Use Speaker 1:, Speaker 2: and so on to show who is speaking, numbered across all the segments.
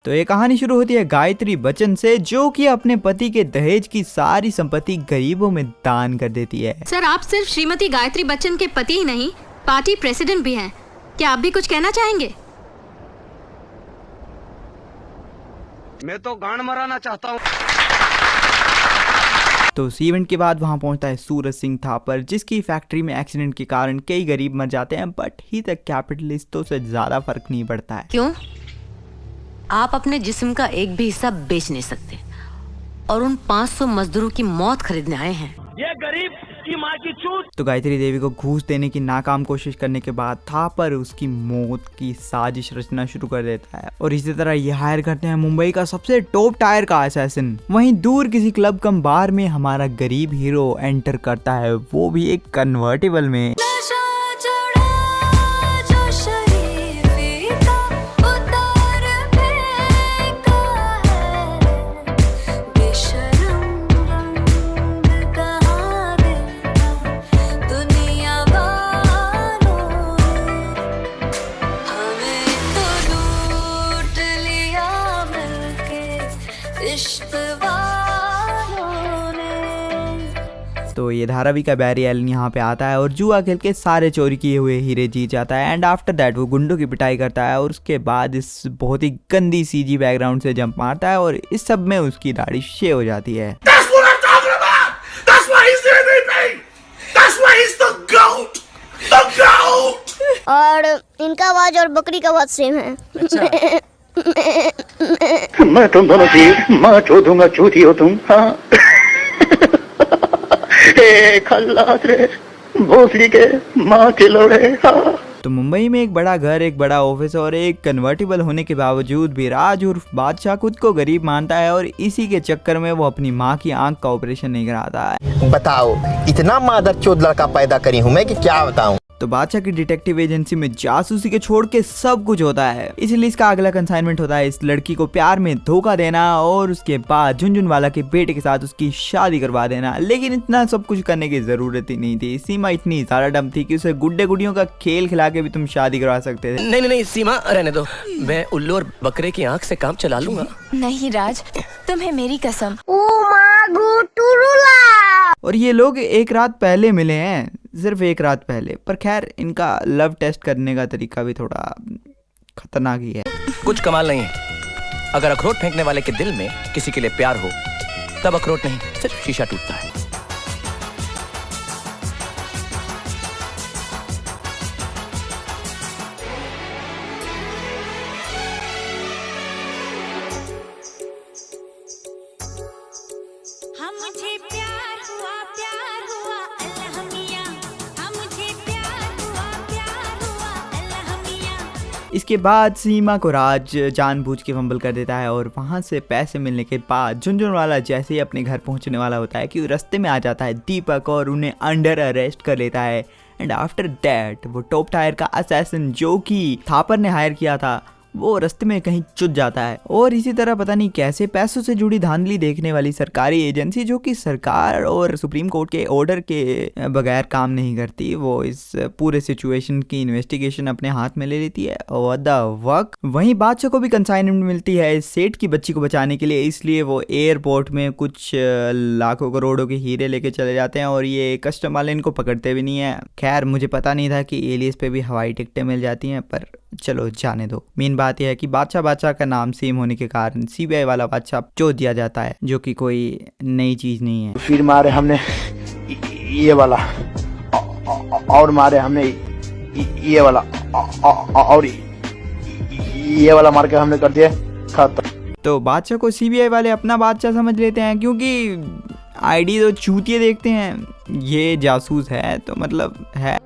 Speaker 1: तो ये कहानी शुरू होती है गायत्री बच्चन से, जो कि अपने पति के दहेज की सारी संपत्ति गरीबों में दान कर देती है।
Speaker 2: सर, आप सिर्फ श्रीमती गायत्री बच्चन के पति ही नहीं, पार्टी प्रेसिडेंट भी हैं। क्या आप भी कुछ कहना चाहेंगे?
Speaker 3: मैं तो गांड मराना चाहता हूँ।
Speaker 1: तो उस इवेंट के बाद वहां पहुंचता है सूरज सिंह थापर, जिसकी फैक्ट्री में एक्सीडेंट के कारण कई गरीब मर जाते हैं, बट ही तक कैपिटलिस्टों से ज्यादा फर्क नहीं पड़ता है।
Speaker 4: क्यों? आप अपने जिस्म का एक भी हिस्सा बेच नहीं सकते और उन 500 मजदूरों की मौत खरीदने आए हैं।
Speaker 3: ये गरीब की माँ की चूत।
Speaker 1: तो गायत्री देवी को घूस देने की नाकाम कोशिश करने के बाद थापर उसकी मौत की साजिश रचना शुरू कर देता है और इसी तरह ये हायर करते हैं मुंबई का सबसे टॉप टायर का असैसिन। वहीं दूर किसी क्लब कम बार में हमारा गरीब हीरो एंटर करता है, वो भी एक कन्वर्टेबल में। तो ये धारावी का बैरी एलन यहाँ पे आता है और जुआ खेल के सारे चोरी किए हुए हीरे जीत जाता है एंड आफ्टर दैट वो गुंडों की पिटाई करता है और उसके बाद इस बहुत ही गंदी सीजी बैकग्राउंड से जंप मारता है और इस सब में उसकी दाढ़ी शेव हो जाती है।
Speaker 5: और इनका आवाज और बकरी का आवाज सेम है।
Speaker 6: अच्छा। मैं तुम दोनों की माँ चो दूंगा, चूती हो तुम। हाँ। खल्लास रे, भोसड़ी के माँ के लोड़े। हाँ।
Speaker 1: तो मुंबई में एक बड़ा घर, एक बड़ा ऑफिस और एक कन्वर्टेबल होने के बावजूद भी राज उर्फ बादशाह खुद को गरीब मानता है और इसी के चक्कर में वो अपनी माँ की आंख का ऑपरेशन नहीं कराता है।
Speaker 7: बताओ, इतना मादरचोद लड़का पैदा करी हूँ मैं कि क्या बताऊँ।
Speaker 1: तो बादशाह की डिटेक्टिव एजेंसी में जासूसी के छोड़ के सब कुछ होता है, इसलिए इसका अगला कंसाइनमेंट होता है इस लड़की को प्यार में धोखा देना और उसके बाद झुनझुनवाला के बेटे के साथ उसकी शादी करवा देना। लेकिन इतना सब कुछ करने की जरूरत ही नहीं थी। सीमा इतनी ज्यादा डम थी कि उसे गुड्डे गुड़ियों का खेल खिला के भी तुम शादी करवा सकते थे।
Speaker 8: नहीं सीमा, रहने दो, मैं उल्लू और बकरे की आंख से काम चला लूंगा।
Speaker 9: नहीं राज, तुम्हें मेरी कसम।
Speaker 1: और ये लोग एक रात पहले मिले हैं, सिर्फ एक रात पहले, पर खैर इनका लव टेस्ट करने का तरीका भी थोड़ा खतरनाक ही है।
Speaker 8: कुछ कमाल नहीं है। अगर अखरोट फेंकने वाले के दिल में किसी के लिए प्यार हो तब अखरोट नहीं, सिर्फ शीशा टूटता है।
Speaker 1: इसके बाद सीमा को राज जानबूझ के फंबल कर देता है और वहां से पैसे मिलने के बाद झुनझुनवाला जैसे ही अपने घर पहुंचने वाला होता है कि रास्ते में आ जाता है दीपक और उन्हें अंडर अरेस्ट कर लेता है एंड आफ्टर दैट वो टॉप टायर का असैसिन जो कि थापर ने हायर किया था वो रास्ते में कहीं चुट जाता है। और इसी तरह पता नहीं कैसे पैसों से जुड़ी धांधली देखने वाली सरकारी एजेंसी, जो कि सरकार और सुप्रीम कोर्ट के ऑर्डर के बगैर काम नहीं करती, वो इस पूरे सिचुएशन की इन्वेस्टिगेशन अपने हाथ में ले लेती है। व्हाट द वक। वहीं बादशाह को भी कंसाइनमेंट मिलती है इस सेठ की बच्ची को बचाने के लिए, इसलिए वो एयरपोर्ट में कुछ लाखों करोड़ों के हीरे लेके चले जाते हैं और ये कस्टम वाले इनको पकड़ते भी नहीं है। खैर मुझे पता नहीं था कि एलियस पे भी हवाई टिकटें मिल जाती हैं, पर चलो जाने दो। मेन बात यह है कि बादशाह का नाम सेम होने के कारण सीबीआई वाला बादशाह चो दिया जाता है, जो कि कोई नई चीज नहीं है।
Speaker 6: फिर मारे हमने ये वाला और मारे हमने ये वाला और ये वाला मार के हमने कर दिया खत्म।
Speaker 1: तो बादशाह को सीबीआई वाले अपना बादशाह समझ लेते हैं क्योंकि आईडी तो चूतिए देखते हैं, ये जासूस है तो मतलब है।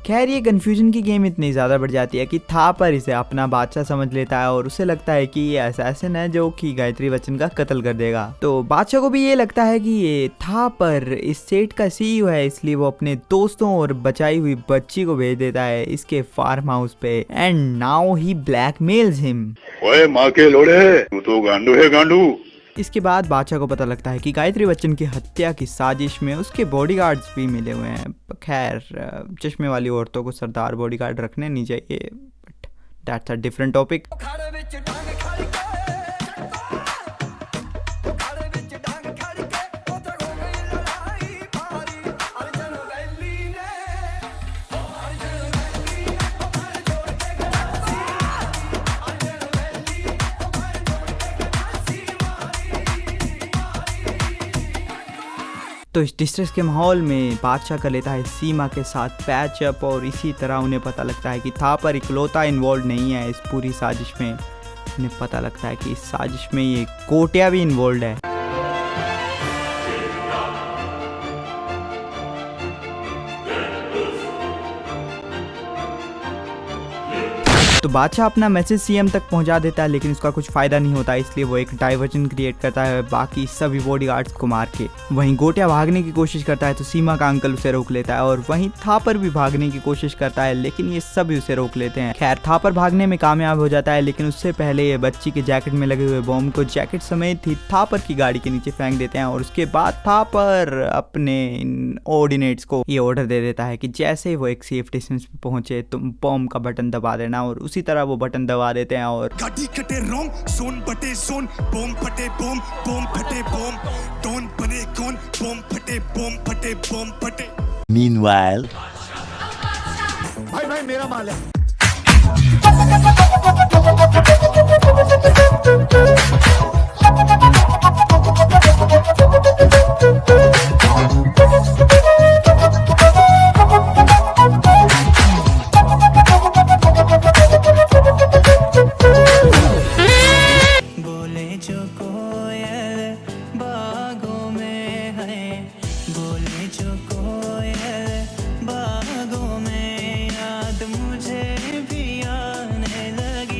Speaker 1: खैर ये कंफ्यूजन की गेम इतनी ज़्यादा बढ़ जाती है कि थापर इसे अपना बादशाह समझ लेता है और उसे लगता है कि ये असैसिन है जो कि गायत्री बच्चन का कत्ल कर देगा। तो बादशाह को भी ये लगता है कि ये थापर इस सेट का सीईओ है, इसलिए वो अपने दोस्तों और बचाई हुई बच्ची को भेज देता है इसके फार्म हाउस पे एंड नाउ ही ब्लैकमेल्स हिम।
Speaker 6: ओए माँ के लोड़े, तू तो गांडू है गांडू।
Speaker 1: इसके बाद बादशाह को पता लगता है कि गायत्री बच्चन की हत्या की साजिश में उसके बॉडीगार्ड्स भी मिले हुए हैं। खैर चश्मे वाली औरतों को सरदार बॉडीगार्ड रखने नहीं चाहिए, but that's a different topic. तो इस डिस्ट्रेस के माहौल में बादशाह कर लेता है सीमा के साथ पैचअप, और इसी तरह उन्हें पता लगता है कि थापर इकलौता इन्वॉल्व नहीं है इस पूरी साजिश में। उन्हें पता लगता है कि इस साजिश में ये कोटिया भी इन्वॉल्व है। तो बादशाह अपना मैसेज सीएम तक पहुंचा देता है, लेकिन उसका कुछ फायदा नहीं होता, इसलिए वो एक डाइवर्जन क्रिएट करता है बाकी सभी बॉडीगार्ड्स को मार के। वहीं गोटिया भागने की कोशिश करता है तो सीमा का अंकल उसे रोक लेता है, और वहीं थापर भी भागने की कोशिश करता है, लेकिन ये सभी उसे रोक लेते हैं। खैर थापर भागने में कामयाब हो जाता है, लेकिन उससे पहले ये बच्ची के जैकेट में लगे हुए बॉम्ब को जैकेट समेत ही थापर की गाड़ी के नीचे फेंक देते हैं। और उसके बाद थापर अपने ऑर्डिनेट्स को ये ऑर्डर दे देता है कि जैसे ही वो एक सेफ डिस्टेंस पे पहुंचे तुम बॉम्ब का बटन दबा देना, और उसी तरह वो बटन दबा देते हैं और
Speaker 10: गाड़ी कटे रोम सोन बटे सोन बम फटे बम बम फटे बम डॉन बने कौन बम फटे बम फटे बम फटे।
Speaker 7: Meanwhile,
Speaker 10: भाई मेरा माल है।